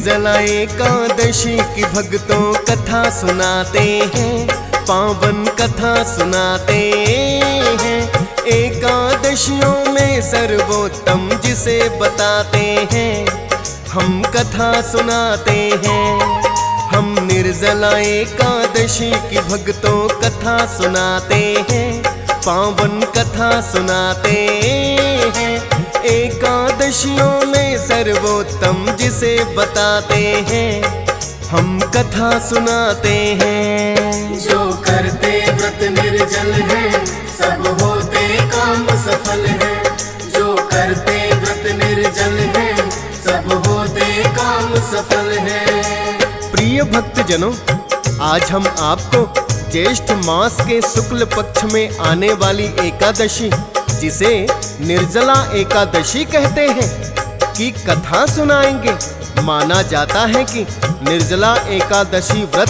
निर्जला एकादशी की भक्तों कथा सुनाते हैं, पावन कथा सुनाते हैं। एकादशियों में सर्वोत्तम जिसे बताते हैं, हम कथा सुनाते हैं। हम निर्जला एकादशी की भक्तों कथा सुनाते हैं, पावन कथा सुनाते हैं। एकादशियों में सर्वोत्तम जिसे बताते हैं, हम कथा सुनाते हैं। जो करते व्रत निर्जल है, सब होते काम सफल है। जो करते व्रत निर्जल है, सब होते काम सफल है। प्रिय भक्तजनों, आज हम आपको ज्येष्ठ मास के शुक्ल पक्ष में आने वाली एकादशी, जिसे निर्जला एकादशी कहते हैं, की कथा सुनाएंगे। माना जाता है कि निर्जला एकादशी व्रत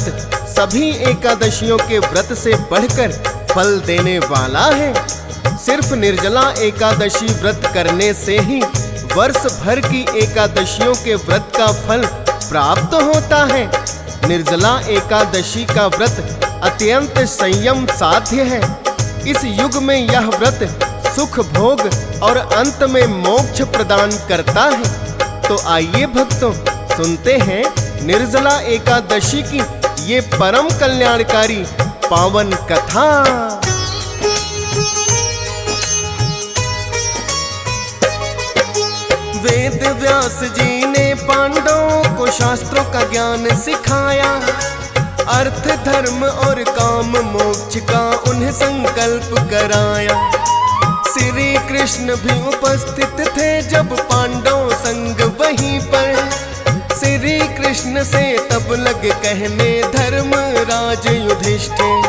सभी एकादशियों के व्रत से बढ़कर फल देने वाला है। सिर्फ निर्जला एकादशी व्रत करने से ही वर्ष भर की एकादशियों के व्रत का फल प्राप्त होता है। निर्जला एकादशी का व्रत अत्यंत संयम साध्य है। इस युग में यह व्रत सुख भोग और अंत में मोक्ष प्रदान करता है। तो आइए भक्तों, सुनते हैं निर्जला एकादशी की ये परम कल्याणकारी पावन कथा। वेद व्यास जी ने पांडवों को शास्त्रों का ज्ञान सिखाया। अर्थ धर्म और काम मोक्ष का उन्हें संकल्प कराया। श्री कृष्ण भी उपस्थित थे जब पांडव संग वहीं पर। श्री कृष्ण से तब लगे कहने धर्मराज युधिष्ठिर,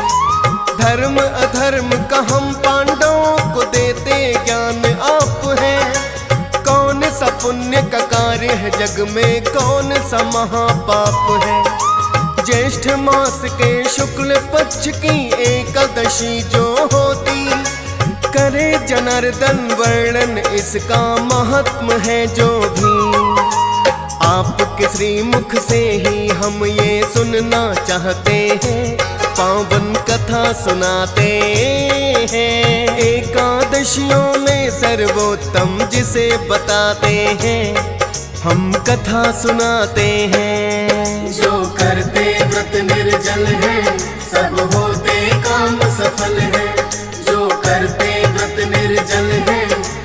धर्म अधर्म का हम पांडवों को देते ज्ञान आप हैं। कौन सा पुण्य का कार्य है जग में, कौन सा महापाप है। ज्येष्ठ मास के शुक्ल पक्ष की एकादशी जो होती, करे जनार्दन वर्णन इसका महात्म है जो भी। आपके श्री मुख से ही हम ये सुनना चाहते हैं, पावन कथा सुनाते हैं। एकादशियों में सर्वोत्तम जिसे बताते हैं, हम कथा सुनाते हैं। जो करते व्रत निर्जल है, सब होते काम सफल है। जो करते व्रत निर्जल है,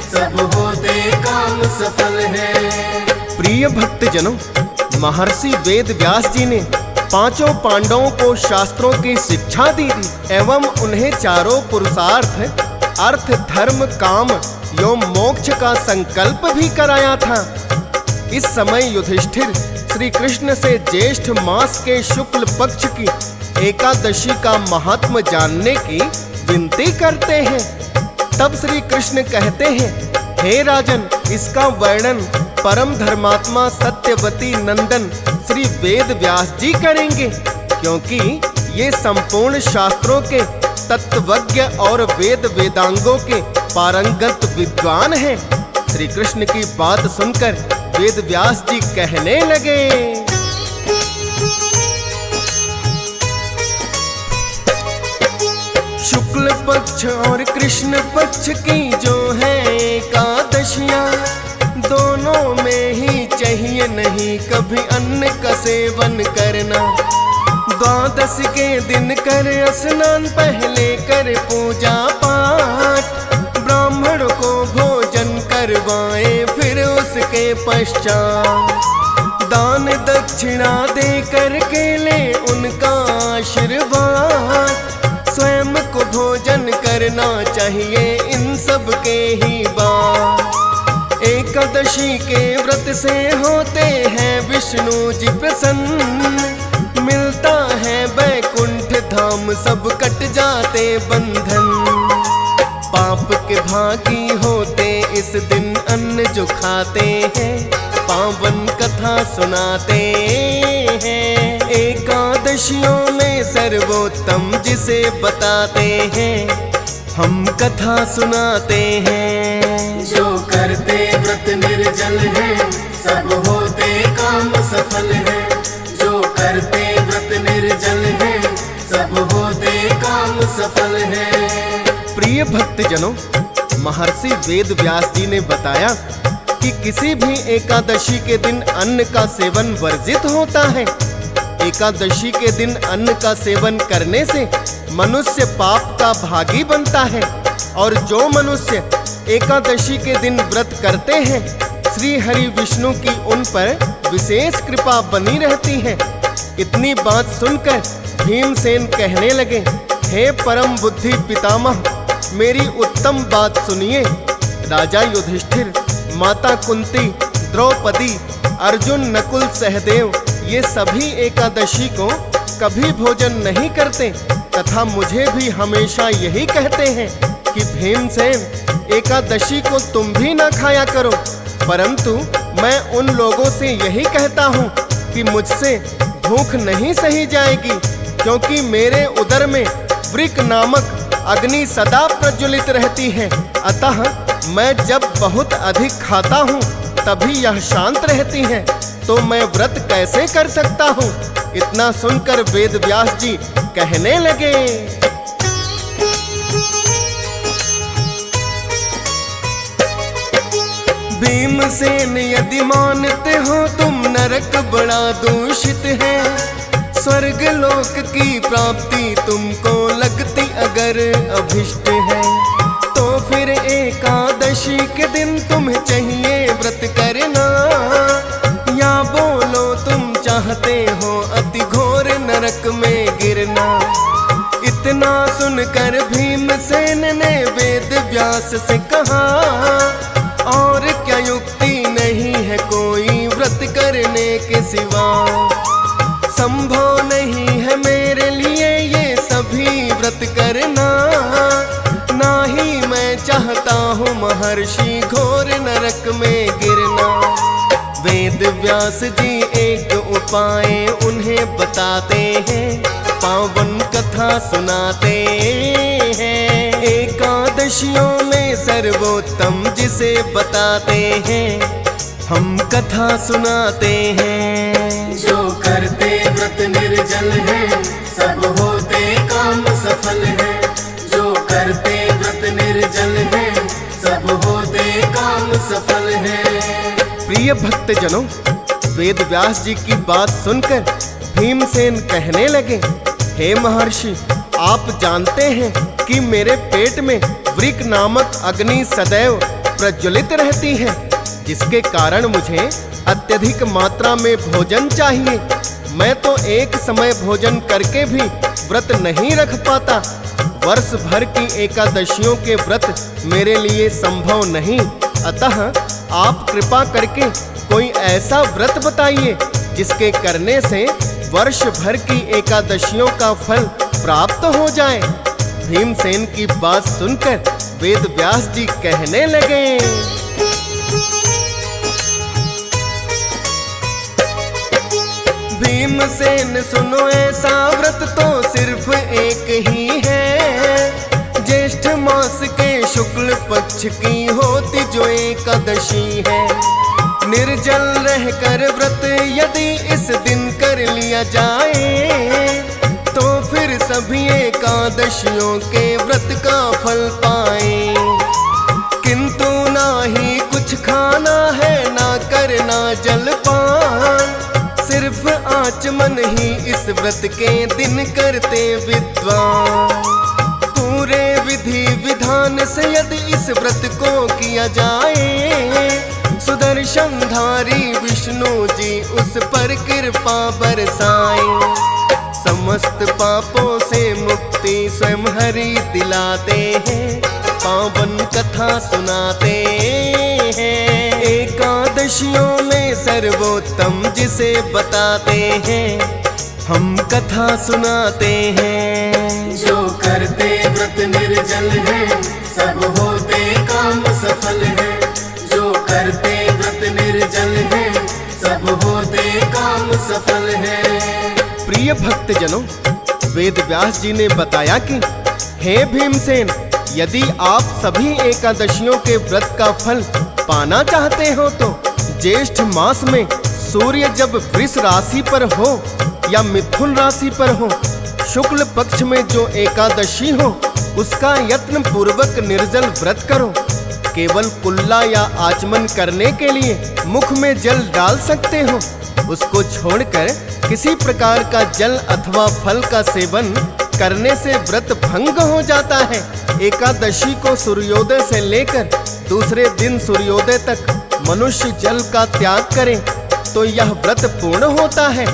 सब होते काम सफल है। प्रिय भक्तजनों, महर्षि वेद व्यास जी ने पांचों पांडवों को शास्त्रों की शिक्षा दी थी एवं उन्हें चारों पुरुषार्थ अर्थ धर्म काम एवं मोक्ष का संकल्प भी कराया था। इस समय युधिष्ठिर श्री कृष्ण से ज्येष्ठ मास के शुक्ल पक्ष की एकादशी का महात्म जानने की विनती करते हैं। तब श्री कृष्ण कहते हैं, हे राजन, इसका वर्णन परम धर्मात्मा सत्यवती नंदन श्री वेद व्यास जी करेंगे, क्योंकि ये संपूर्ण शास्त्रों के तत्वज्ञ और वेद वेदांगों के पारंगत विद्वान हैं। श्री कृष्ण की बात सुनकर वेद व्यास जी कहने लगे, शुक्ल पक्ष और कृष्ण पक्ष की जो है एकादशियां, दोनों में ही चाहिए नहीं कभी अन्न का सेवन करना। द्वादशी के दिन कर स्नान, पहले कर पूजा पाठ, ब्राह्मण को भोजन करवाए, फिर उसके पश्चात दान दक्षिणा दे करके ले उनका आशीर्वाद। स्वयं को भोजन करना चाहिए इन सब के ही बाद। एकादशी के व्रत से होते हैं विष्णु जी प्रसन्न, मिलता है बैकुंठ धाम, सब कट जाते बंधन। पाप के भागी होते इस दिन अन्न जो खाते हैं, पावन कथा सुनाते हैं। एकादशियों में सर्वोत्तम जिसे बताते हैं, हम कथा सुनाते हैं। जो करते व्रत निर्जल है, सब होते काम सफल है। जो करते व्रत निर्जल है, सब होते काम सफल है। प्रिय भक्तजनों, महर्षि वेद व्यास जी ने बताया कि किसी भी एकादशी के दिन अन्न का सेवन वर्जित होता है। एकादशी के दिन अन्न का सेवन करने से मनुष्य पाप का भागी बनता है, और जो मनुष्य एकादशी के दिन व्रत करते हैं, श्री हरि विष्णु की उन पर विशेष कृपा बनी रहती है। इतनी बात सुनकर भीमसेन कहने लगे, हे परम बुद्धि पितामह, मेरी उत्तम बात सुनिए। राजा युधिष्ठिर, माता कुंती, द्रौपदी, अर्जुन, नकुल, सहदेव ये सभी एकादशी को कभी भोजन नहीं करते, तथा मुझे भी हमेशा यही कहते हैं कि भीमसेन, एकादशी को तुम भी ना खाया करो। परंतु मैं उन लोगों से यही कहता हूँ कि मुझसे भूख नहीं सही जाएगी, क्योंकि मेरे उदर में वृक नामक अग्नि सदा प्रज्वलित रहती है। अतः मैं जब बहुत अधिक खाता हूँ तभी यह शांत रहती है, तो मैं व्रत कैसे कर सकता हूँ। इतना सुनकर वेद व्यास जी कहने लगे, भीमसेन, यदि मानते हो तुम नरक बड़ा दूषित है, स्वर्ग लोक की प्राप्ति तुमको लगती अगर अभिष्ट है, तो फिर एकादशी के दिन तुम्हें चाहिए व्रत करना, या बोलो तुम चाहते हो अति घोर नरक में गिरना। इतना सुनकर भीमसेन ने वेद व्यास से कहा, और क्या युक्ति नहीं है कोई व्रत करने के सिवा, संभव नहीं है मेरे लिए ये सभी व्रत करना, ना ही मैं चाहता हूँ महर्षि घोर नरक में गिरना। वेद व्यास जी एक उपाय उन्हें बताते हैं, पावन कथा सुनाते हैं, एकादशियों में सर्वोत्तम जिसे बताते हैं, हम कथा सुनाते हैं। जो करते व्रत निर्जल है, सब होते काम सफल है। जो करते व्रत निर्जल है, सब होते काम सफल है। प्रिय भक्तजनों, वेद व्यास जी की बात सुनकर भीमसेन कहने लगे, हे महर्षि, आप जानते हैं कि मेरे पेट में वृक नामक अग्नि सदैव प्रज्वलित रहती है, जिसके कारण मुझे अत्यधिक मात्रा में भोजन चाहिए। मैं तो एक समय भोजन करके भी व्रत नहीं रख पाता। वर्ष भर की एकादशियों के व्रत मेरे लिए संभव नहीं। अतः आप कृपा करके कोई ऐसा व्रत बताइए जिसके करने से वर्ष भर की एकादशियों का फल प्राप्त हो जाए। भीमसेन की बात सुनकर वेद व्यास जी कहने लगे, भीमसेन सुनो, ऐसा व्रत तो सिर्फ एक ही है, ज्येष्ठ मास के शुक्ल पक्ष की होती जो एकादशी है। निर्जल रहकर व्रत यदि इस दिन कर लिया जाए, तो फिर सभी एकादशियों के व्रत का फल पाए। किंतु ना ही कुछ खाना है, ना करना जलपान, सिर्फ आचमन ही इस व्रत के दिन करते विद्वान। पूरे विधि विधान से यदि इस व्रत को किया जाए, सुदर्शनधारी विष्णु जी उस पर कृपा बरसाए। समस्त पापों से मुक्ति स्वयं हरि दिलाते हैं, पावन कथा सुनाते हैं। एकादशियों में सर्वोत्तम जिसे बताते हैं, हम कथा सुनाते हैं। जो करते व्रत निर्जल है, सब होते काम सफल है। जो करते व्रत निर्जल है, सब होते काम सफल है। प्रिय भक्तजनों, वेद व्यास जी ने बताया कि हे भीमसेन, यदि आप सभी एकादशियों के व्रत का फल पाना चाहते हो तो ज्येष्ठ मास में सूर्य जब वृष राशि पर हो या मिथुन राशि पर हो, शुक्ल पक्ष में जो एकादशी हो, उसका यत्न पूर्वक निर्जल व्रत करो। केवल कुल्ला या आचमन करने के लिए मुख में जल डाल सकते हो। उसको छोड़कर किसी प्रकार का जल अथवा फल का सेवन करने से व्रत भंग हो जाता है। एकादशी को सूर्योदय से लेकर दूसरे दिन सूर्योदय तक मनुष्य जल का त्याग करे तो यह व्रत पूर्ण होता है।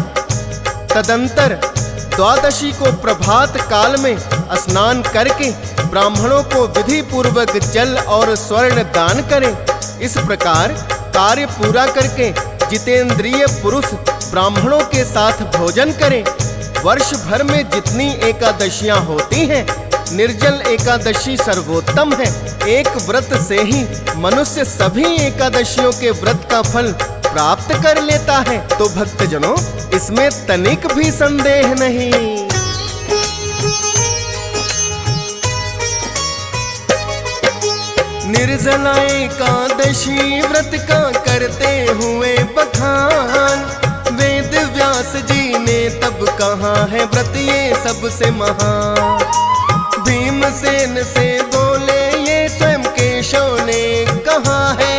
तदंतर द्वादशी को प्रभात काल में स्नान करके ब्राह्मणों को विधि पूर्वक जल और स्वर्ण दान करें। इस प्रकार कार्य पूरा करके जितेंद्रिय पुरुष ब्राह्मणों के साथ भोजन करें। वर्ष भर में जितनी एकादशियां होती हैं, निर्जल एकादशी सर्वोत्तम है। एक व्रत से ही मनुष्य सभी एकादशियों के व्रत का फल प्राप्त कर लेता है। तो भक्तजनों, इसमें तनिक भी संदेह नहीं। निर्जला एकादशी व्रत का करते हुए बखान, वेद व्यास जी ने तब कहा है व्रत ये सबसे महान। भीमसेन से बोले ये स्वयं केशव ने कहा है,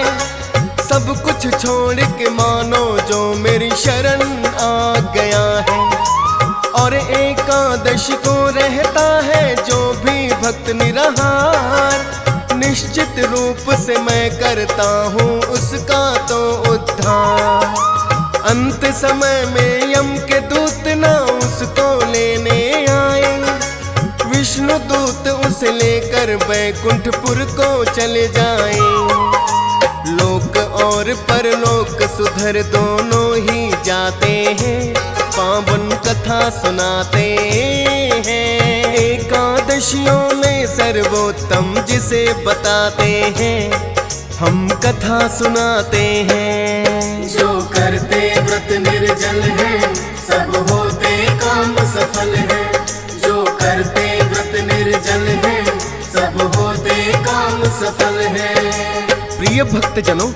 सब कुछ छोड़ के मानो जो मेरी शरण आ गया है। और एकादशी को रहता है जो भी भक्त निराहार, निश्चित रूप से मैं करता हूँ उसका तो उद्धार। अंत समय में यम के दूत ना उसको लेने आए, विष्णु दूत उसे लेकर बैकुंठपुर को चले जाए। लोक और परलोक सुधर दोनों ही जाते हैं, पावन कथा सुनाते हैं। एकादशियों में सर्वोत्तम जिसे बताते हैं, हम कथा सुनाते हैं। जो करते व्रत निर्जल है, सब होते काम सफल है। जो करते व्रत निर्जल है, सब होते काम सफल है। प्रिय भक्तजनों,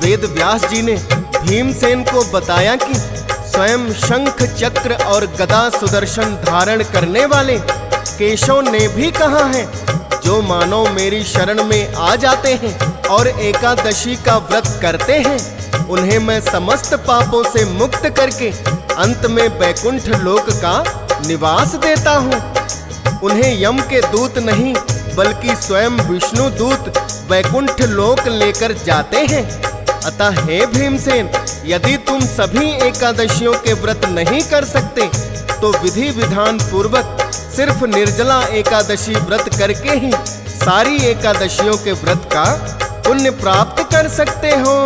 वेद व्यास जी ने भीमसेन को बताया कि स्वयं शंख चक्र और गदा सुदर्शन धारण करने वाले केशव ने भी कहा है, जो मानव मेरी शरण में आ जाते हैं और एकादशी का व्रत करते हैं, उन्हें मैं समस्त पापों से मुक्त करके अंत में बैकुंठ लोक का निवास देता हूँ। उन्हें यम के दूत नहीं बल्कि स्वयं विष्णु दूत बैकुंठ लोक लेकर जाते हैं। अतः हे भीमसेन, यदि तुम सभी एकादशियों के व्रत नहीं कर सकते तो विधि विधान पूर्वक सिर्फ निर्जला एकादशी व्रत करके ही सारी एकादशियों के व्रत का पुण्य प्राप्त कर सकते हो।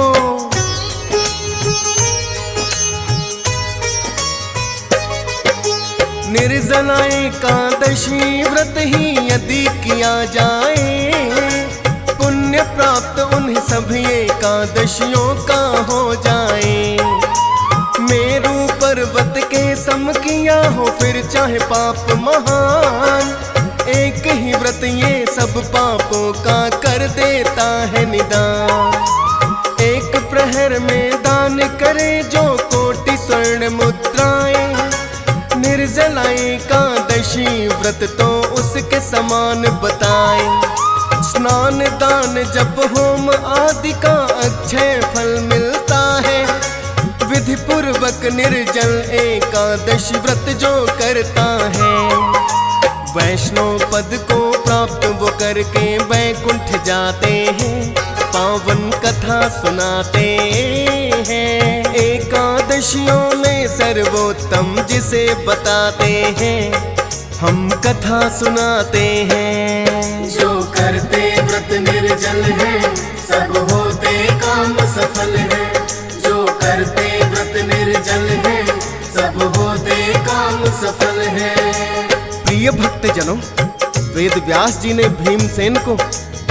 निर्जला एकादशी व्रत ही यदि किया जाए, पुण्य प्राप्त उन्हें सभी एकादशियों का हो जाए। मेरू पर्वत के सम किया हो फिर चाहे पाप महान, एक ही व्रत ये सब पापों का कर देता है निदान। एक प्रहर में दान करे जो कोटि स्वर्ण मुद्राएं, निर्जला एकादशी व्रत तो उसके समान बताए। स्नान दान जप होम आदि का अक्षय फल मिलता है, विधि पूर्वक निर्जल एकादशी व्रत जो करता है। वैष्णव पद को प्राप्त वो करके बैकुंठ जाते हैं, पावन कथा सुनाते हैं। एकादशियों में सर्वोत्तम जिसे बताते हैं, हम कथा सुनाते हैं। जो करते व्रत निर्जल है, सब होते काम सफल है। जो करते व्रत निर्जल है, सब होते काम सफल है। प्रिय भक्तजनों, वेद व्यास जी ने भीमसेन को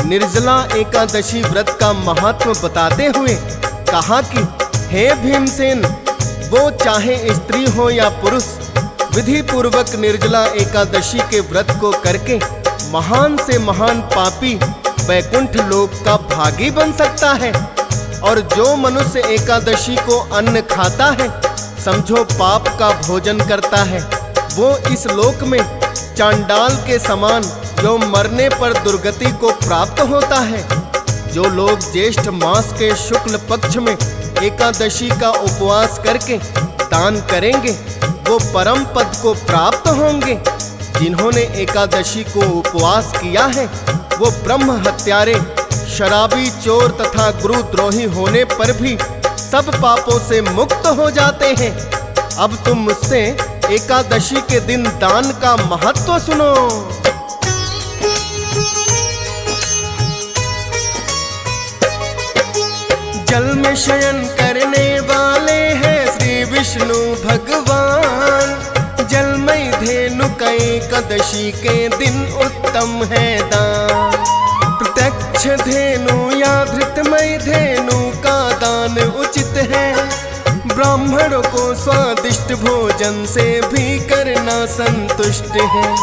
निर्जला एकादशी व्रत का महत्व बताते हुए कहा कि हे भीमसेन, वो चाहे स्त्री हो या पुरुष, विधि पूर्वक निर्जला एकादशी के व्रत को करके महान से महान पापी बैकुंठ लोक का भागी बन सकता है। और जो मनुष्य एकादशी को अन्न खाता है, समझो पाप का भोजन करता है, वो इस लोक में चांडाल के समान जो मरने पर दुर्गति को प्राप्त होता है। जो लोग ज्येष्ठ मास के शुक्ल पक्ष में एकादशी का उपवास करके दान करेंगे, वो परम पद को प्राप्त होंगे। जिन्होंने एकादशी को उपवास किया है, वो ब्रह्म हत्यारे, शराबी, चोर तथा गुरुद्रोही होने पर भी सब पापों से मुक्त हो जाते हैं। अब तुम मुझसे एकादशी के दिन दान का महत्व सुनो। जल में शयन करने वाले हैं श्री विष्णु भगवान। जलमय धेनु का एकादशी के दिन उत्तम है दान। प्रत्यक्ष धेनु या धृतमय धेनु का दान उचित है। ब्राह्मणों को स्वादिष्ट भोजन से भी करना संतुष्ट है।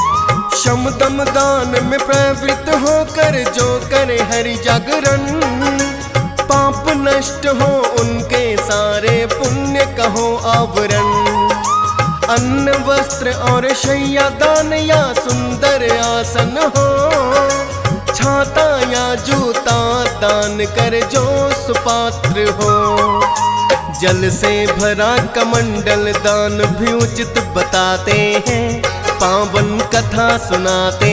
शम दम दान में प्रवृत्त होकर जो करे हरि जागरण, पाप नष्ट हो उनके सारे पुण्य कहो आवरण। अन्न वस्त्र और शैया दान या सुंदर आसन हो, छाता या जूता दान कर जो सुपात्र हो। जल से भरा कमंडल दान भी उचित बताते हैं, पावन कथा सुनाते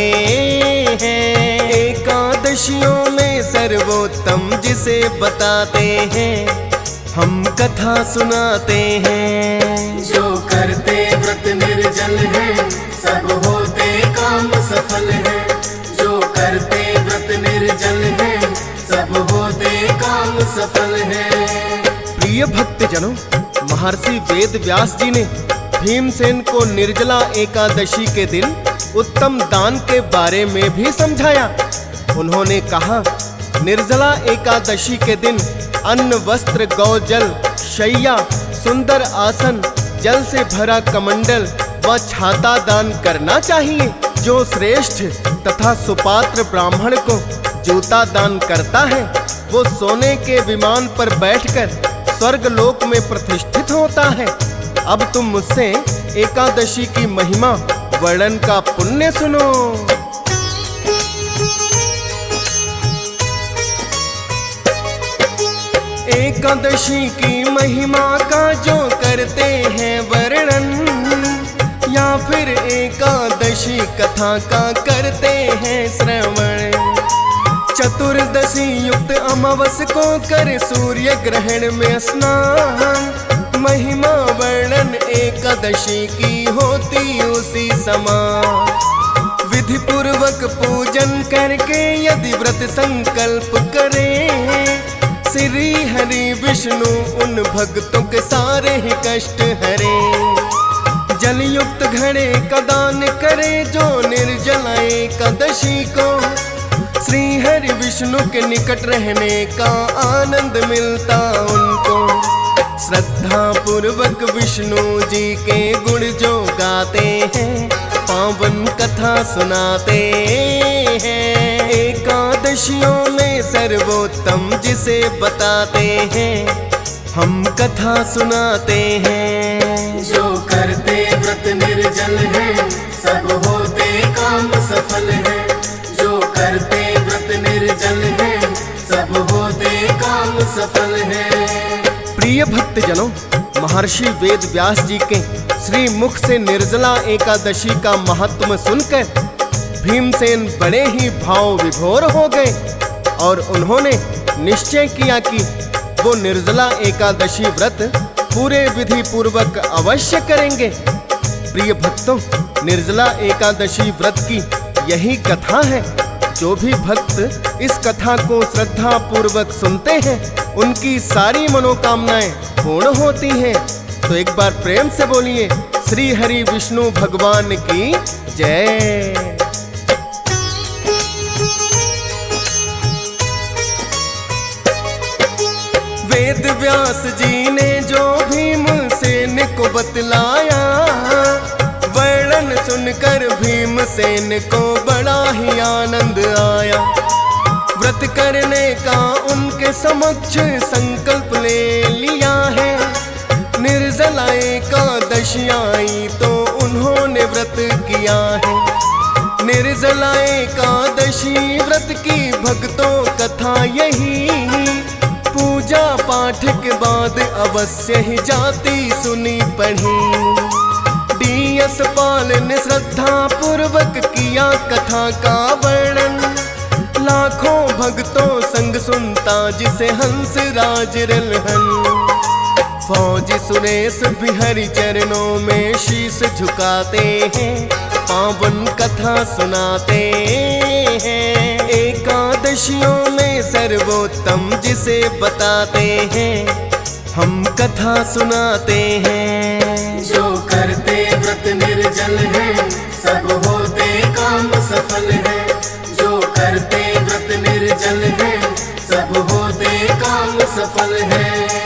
हैं। एकादशियों में सर्वोत्तम जिसे बताते हैं, हम कथा सुनाते हैं। जो करते व्रत निर्जल है, सब होते काम सफल है। जो करते व्रत निर्जल है, सब होते काम सफल है। प्रिय भक्तजनों, महर्षि वेद व्यास जी ने भीमसेन को निर्जला एकादशी के दिन उत्तम दान के बारे में भी समझाया। उन्होंने कहा, निर्जला एकादशी के दिन अन्न वस्त्र गौ जल शैया सुंदर आसन जल से भरा कमंडल व छाता दान करना चाहिए। जो श्रेष्ठ तथा सुपात्र ब्राह्मण को जूता दान करता है, वो सोने के विमान पर बैठकर स्वर्ग लोक में प्रतिष्ठित होता है। अब तुम मुझसे एकादशी की महिमा वर्णन का पुण्य सुनो। एकादशी की महिमा का जो करते हैं वर्णन, या फिर एकादशी कथा का करते हैं श्रवण। चतुर्दशी युक्त अमावस को कर सूर्य ग्रहण में स्नान, महिमा वर्णन एकादशी की होती उसी समान। विधि पूर्वक पूजन करके यदि व्रत संकल्प करें, श्री हरि विष्णु उन भक्तों के सारे ही कष्ट हरे। जल युक्त घड़े का दान करे जो निर्जला एकादशी को, श्री हरि विष्णु के निकट रहने का आनंद मिलता उनको। श्रद्धा पूर्वक विष्णु जी के गुण जो गाते हैं, पावन कथा सुनाते हैं। एकादशियों में सर्वोत्तम जिसे बताते हैं, हम कथा सुनाते हैं। जो करते व्रत निर्जल है, सब होते काम सफल है। जो करते व्रत निर्जल है, सब होते काम सफल है। प्रिय भक्तजनों, महर्षि वेद व्यास जी के श्री मुख से निर्जला एकादशी का महत्व सुनकर भीमसेन बड़े ही भाव विभोर हो गए और उन्होंने निश्चय किया कि वो निर्जला एकादशी व्रत पूरे विधि पूर्वक अवश्य करेंगे। प्रिय भक्तों, निर्जला एकादशी व्रत की यही कथा है। जो भी भक्त इस कथा को श्रद्धा पूर्वक सुनते हैं, उनकी सारी मनोकामनाएं पूर्ण होती हैं। तो एक बार प्रेम से बोलिए, श्री हरि विष्णु भगवान की जय। वेद व्यास जी ने जो भीमसेन को बतलाया, वर्णन सुनकर भीमसेन को बड़ा ही आनंद आया। व्रत करने का उनके के समक्ष संकल्प ले लिया है। निर्जला एकादशी आई तो उन्होंने व्रत किया है। निर्जला एकादशी व्रत की भक्तों कथा यही, पूजा पाठ के बाद अवश्य ही जाती सुनी पढ़ी। DS पाल ने श्रद्धा पूर्वक किया कथा का वर्णन, लाखों भक्तों संग सुनता जिसे हंस राज रिलहन। फौज सुरेश भी हरि चरणों में शीश झुकाते हैं, पावन कथा सुनाते हैं। एकादशियों में सर्वोत्तम जिसे बताते हैं, हम कथा सुनाते हैं। जो करते व्रत निर्जल है, सब होते काम सफल है। जो करते व्रत निर्जल है, सब होते काम सफल है।